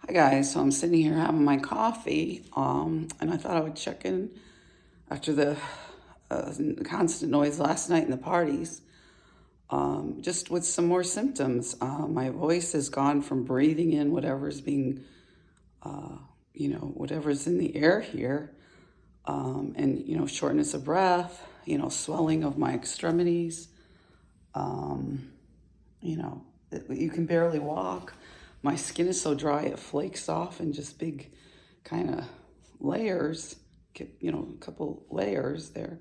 Hi guys, so I'm sitting here having my coffee, and I thought I would check in after the constant noise last night in the parties, just with some more symptoms. My voice has gone from breathing in whatever's being, whatever's in the air here, and shortness of breath, swelling of my extremities, um, you can barely walk. My skin is so dry it flakes off in just big kind of layers, a couple layers there.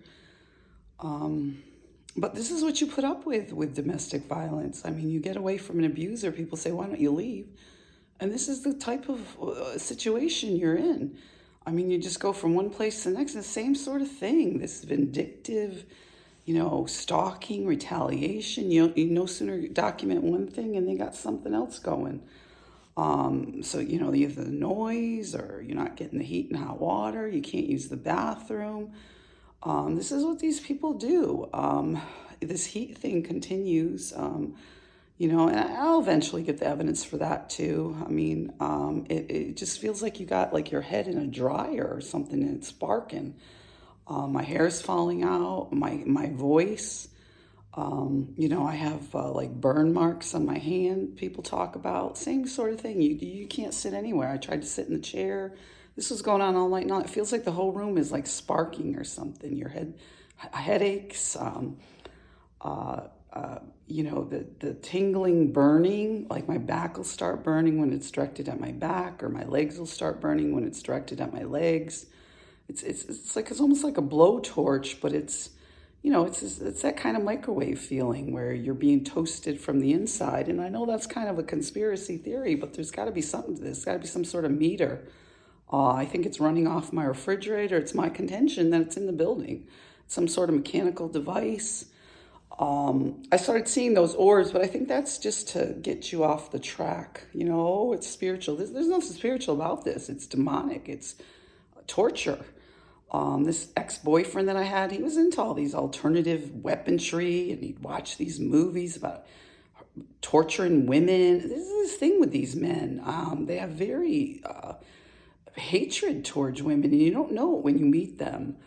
But this is what you put up with domestic violence. I mean, you get away from an abuser, people say, why don't you leave? And this is the type of situation you're in. I mean, you just go from one place to the next, and the same sort of thing. This vindictive, stalking, retaliation. You no sooner document one thing and they got something else going. So, either the noise or you're not getting the heat and hot water, you can't use the bathroom. This is what these people do. This heat thing continues, and I'll eventually get the evidence for that too. I mean, it just feels like you got like your head in a dryer or something and it's sparking. My hair's falling out, my voice. I have like burn marks on my hand people talk about. Same sort of thing. You can't sit anywhere. I tried to sit in the chair. This was going on all night long. It feels like the whole room is like sparking or something. Your headaches, the tingling, burning, like my back will start burning when it's directed at my back, or my legs will start burning when it's directed at my legs. It's almost like a blowtorch, but it's that kind of microwave feeling where you're being toasted from the inside. And I know that's kind of a conspiracy theory, but there's got to be something to this. Got to be some sort of meter. I think it's running off my refrigerator. It's my contention that it's in the building, some sort of mechanical device. I started seeing those orbs, but I think that's just to get you off the track. It's spiritual. There's nothing spiritual about this. It's demonic. It's torture. This ex-boyfriend that I had, he was into all these alternative weaponry, and he'd watch these movies about torturing women. This is this thing with these men. They have very hatred towards women, and you don't know it when you meet them.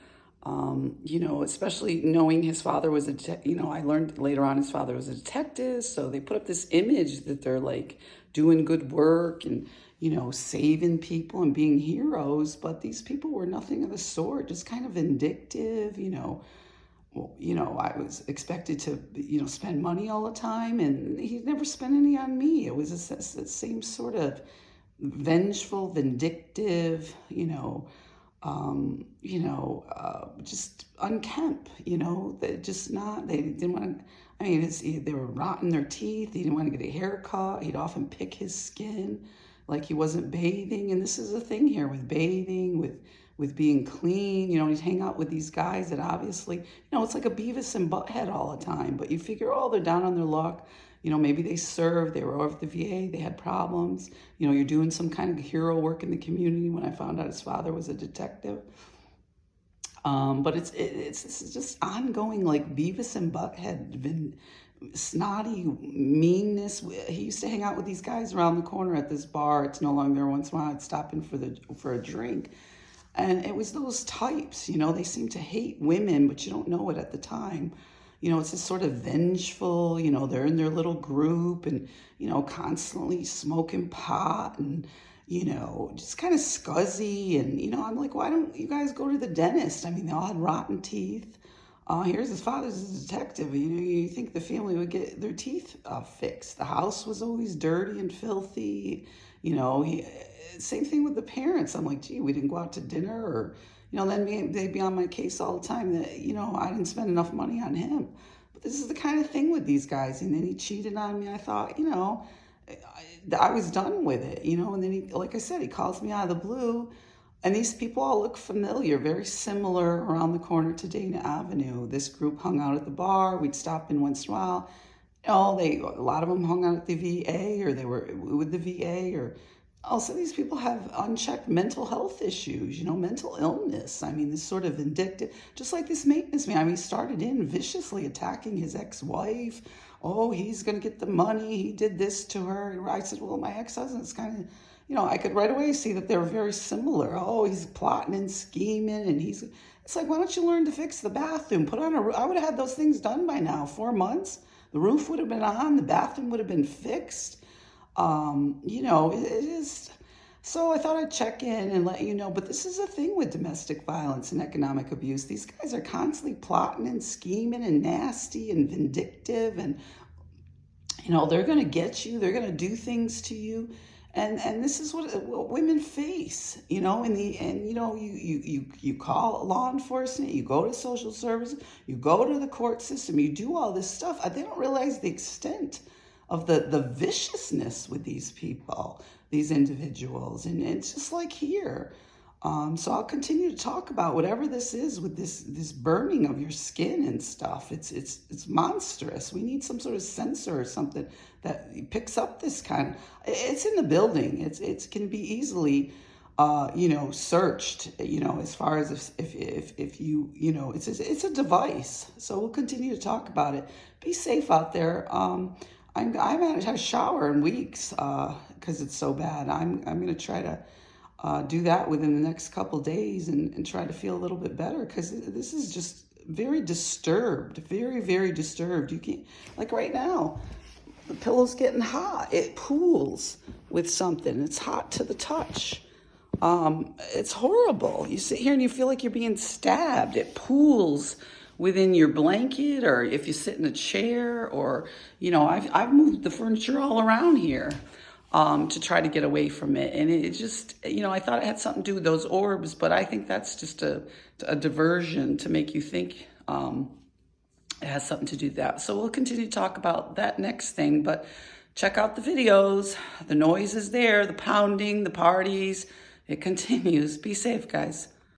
Especially knowing his father was I learned later on his father was a detective, so they put up this image that they're like doing good work and, saving people and being heroes, but these people were nothing of the sort, just kind of vindictive, I was expected to, spend money all the time, and he never spent any on me. It was the same sort of vengeful, vindictive, just unkempt, they didn't want to, they were rotting their teeth. He didn't want to get a haircut. He'd often pick his skin like he wasn't bathing. And this is a thing here with bathing, with being clean. He'd hang out with these guys that obviously, it's like a Beavis and Butthead all the time. But you figure, oh, they're down on their luck. Maybe they served, they were over at the VA, they had problems. You're doing some kind of hero work in the community. When I found out his father was a detective. But it's just ongoing, like Beavis and Butthead, snotty meanness. He used to hang out with these guys around the corner at this bar. It's no longer there. Once in a while I'd stop in for a drink. And it was those types, they seem to hate women, but you don't know it at the time. It's this sort of vengeful, they're in their little group and, constantly smoking pot and, just kind of scuzzy. And, I'm like, why don't you guys go to the dentist? I mean, they all had rotten teeth. Here's his father's a detective. You think the family would get their teeth fixed. The house was always dirty and filthy. Same thing with the parents. I'm like, gee, we didn't go out to dinner, or, then they'd be on my case all the time that, I didn't spend enough money on him. But this is the kind of thing with these guys. And then he cheated on me. I thought, I was done with it, and then he, like I said, he calls me out of the blue. And these people all look familiar, very similar around the corner to Dana Avenue. This group hung out at the bar. We'd stop in once in a while. A lot of them hung out at the VA, or they were with the VA, or also these people have unchecked mental health issues, mental illness. I mean, this sort of vindictive, just like this maintenance man. I mean, he started in viciously attacking his ex-wife, oh, he's going to get the money. He did this to her. I said, well, my ex-husband's kind of, I could right away see that they're very similar. Oh, he's plotting and scheming, and it's like, why don't you learn to fix the bathroom? Put on I would have had those things done by now, 4 months. The roof would have been on, the bathroom would have been fixed. It is. So I thought I'd check in and let you know, but this is a thing with domestic violence and economic abuse. These guys are constantly plotting and scheming and nasty and vindictive, and they're going to get you. They're going to do things to you. And this is what women face, in the end. You call law enforcement, you go to social services, you go to the court system, you do all this stuff. They don't realize the extent of the viciousness with these people, these individuals. And it's just like here. So I'll continue to talk about whatever this is with this burning of your skin and stuff. It's monstrous. We need some sort of sensor or something that picks up this kind. It's in the building. It can be easily, searched. As far as if you it's a device. So we'll continue to talk about it. Be safe out there. I haven't had a shower in weeks because it's so bad. I'm going to try to do that within the next couple days and try to feel a little bit better, because this is just very disturbed, very, very disturbed. You can't, like right now, the pillow's getting hot. It pools with something. It's hot to the touch. It's horrible. You sit here and you feel like you're being stabbed. It pools within your blanket, or if you sit in a chair, or, I've moved the furniture all around here to try to get away from it. And it just, I thought it had something to do with those orbs, but I think that's just a diversion to make you think it has something to do with that. So we'll continue to talk about that next thing, but check out the videos. The noise is there, the pounding, the parties. It continues. Be safe, guys.